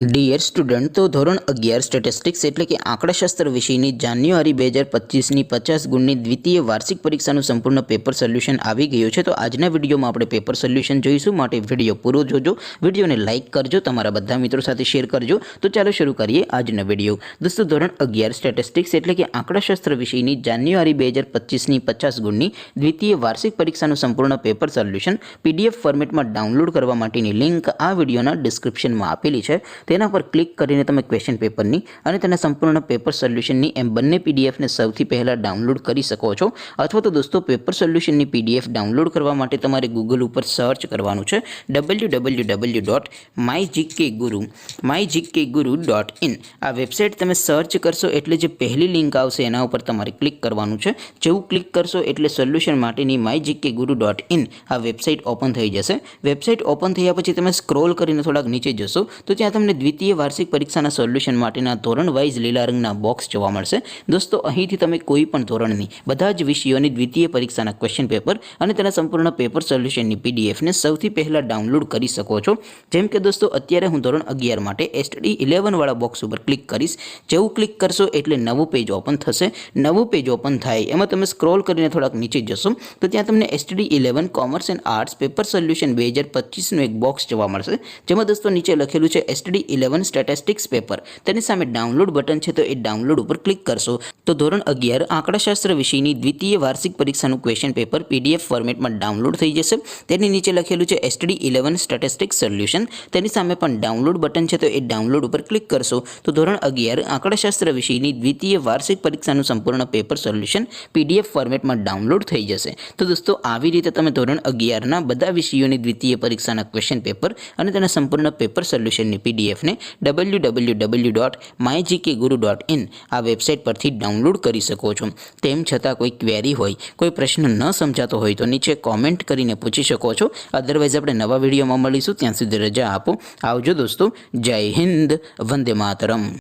Dear student, તો ધોરણ 11 statistics એટલે કે આંકડાશાસ્ત્ર વિષયની જાન્યુઆરી 2025ની 50 ગુણની દ્વિતીય વાર્ષિક પરીક્ષાનું સંપૂર્ણ પેપર સોલ્યુશન આવી ગયું છે। તો આજના વિડીયોમાં આપણે પેપર સોલ્યુશન જોઈશું, માટે વિડીયો પૂરો જોજો, વિડીયોને લાઇક કરજો, તમારા બધા મિત્રો સાથે શેર કરજો। તો ચાલો શરૂ કરીએ આજનો વિડીયો। દોસ્તો, ધોરણ 11 સ્ટેટિસ્ટિક્સ એટલે કે આંકડાશાસ્ત્ર વિષયની જાન્યુઆરી 2025ની 50 ગુણની દ્વિતીય વાર્ષિક પરીક્ષાનું સંપૂર્ણ પેપર સોલ્યુશન PDF ફોર્મેટમાં ડાઉનલોડ કરવા માટેની લિંક આ વિડીયોના ડિસ્ક્રિપ્શનમાં આપેલી છે। તેના પર ક્લિક કરીને તમે ક્વેશ્ચન પેપરની અને તેના સંપૂર્ણ પેપર સોલ્યુશનની એમ બંને પીડીએફને સૌથી પહેલાં ડાઉનલોડ કરી શકો છો। અથવા તો દોસ્તો, પેપર સોલ્યુશનની PDF ડાઉનલોડ કરવા માટે તમારે ગૂગલ ઉપર સર્ચ કરવાનું છે www.mygkguru.in। આ વેબસાઇટ તમે સર્ચ કરશો એટલે જે પહેલી લિંક આવશે એના ઉપર તમારે ક્લિક કરવાનું છે। જેવું ક્લિક કરશો એટલે સોલ્યુશન માટેની mygkguru.in આ વેબસાઇટ ઓપન થઈ જશે। વેબસાઇટ ઓપન થયા પછી તમે સ્ક્રોલ કરીને થોડાક નીચે જશો તો ત્યાં તમને દ્વિતીય વાર્ષિક પરીક્ષાના સોલ્યુશન માટેના ધોરણ વાઇઝ લીલા રંગના બોક્સ જોવા મળશે। દોસ્તો, અહીંથી તમે કોઈ પણ ધોરણની બધા જ વિષયોની દ્વિતીય પરીક્ષાના ક્વેશ્ચન પેપર અને તેના સંપૂર્ણ પેપર સોલ્યુશનની PDFને સૌથી પહેલાં ડાઉનલોડ કરી શકો છો। જેમ કે દોસ્તો, અત્યારે હું ધોરણ 11 માટે STD 11 વાળા બોક્સ ઉપર ક્લિક કરીશ। જેવું ક્લિક કરશો એટલે નવું પેજ ઓપન થશે। નવું પેજ ઓપન થાય એમાં તમે સ્ક્રોલ કરીને થોડાક નીચે જશો તો ત્યાં તમને STD 11 commerce and arts paper solution 2025નું એક બોક્સ જોવા મળશે, જેમાં દોસ્તો નીચે લખેલું છે STD 11 સ્ટેટિસ્ટિક્સ પેપર। તેની સામે ડાઉનલોડ બટન છે, તો એ ડાઉનલોડ ઉપર ક્લિક કરશો તો ધોરણ 11 આંકડાશાસ્ત્ર વિષયની દ્વિતીય વાર્ષિક પરીક્ષાનું ક્વેશ્ચન પેપર PDF ફોર્મેટમાં ડાઉનલોડ થઈ જશે। તેની નીચે લખેલું છે STD 11 સ્ટેટિસ્ટિક્સ સોલ્યુશન। તેની સામે પણ ડાઉનલોડ બટન છે, તો એ ડાઉનલોડ ઉપર ક્લિક કરશો તો ધોરણ 11 આંકડાશાસ્ત્ર વિષયની દ્વિતીય વાર્ષિક પરીક્ષાનું સંપૂર્ણ પેપર સોલ્યુશન PDF ફોર્મેટમાં ડાઉનલોડ થઈ જશે। તો દોસ્તો, આવી રીતે તમે ધોરણ 11ના બધા વિષયોની દ્વિતીય પરીક્ષાના ક્વેશ્ચન પેપર અને તેના સંપૂર્ણ પેપર સોલ્યુશનની PDFને www.mygkguru.in આ વેબસાઇટ પરથી ડાઉનલોડ કરી શકો છો। તેમ છતાં કોઈ ક્વેરી હોય, કોઈ પ્રશ્ન ન સમજાતો હોય તો નીચે કોમેન્ટ કરીને પૂછી શકો છો। અધરવાઇઝ આપણે નવા વિડીયોમાં મળીશું, ત્યાં સુધી રજા આપો। આવજો દોસ્તો, જય હિન્દ, વંદે માતરમ।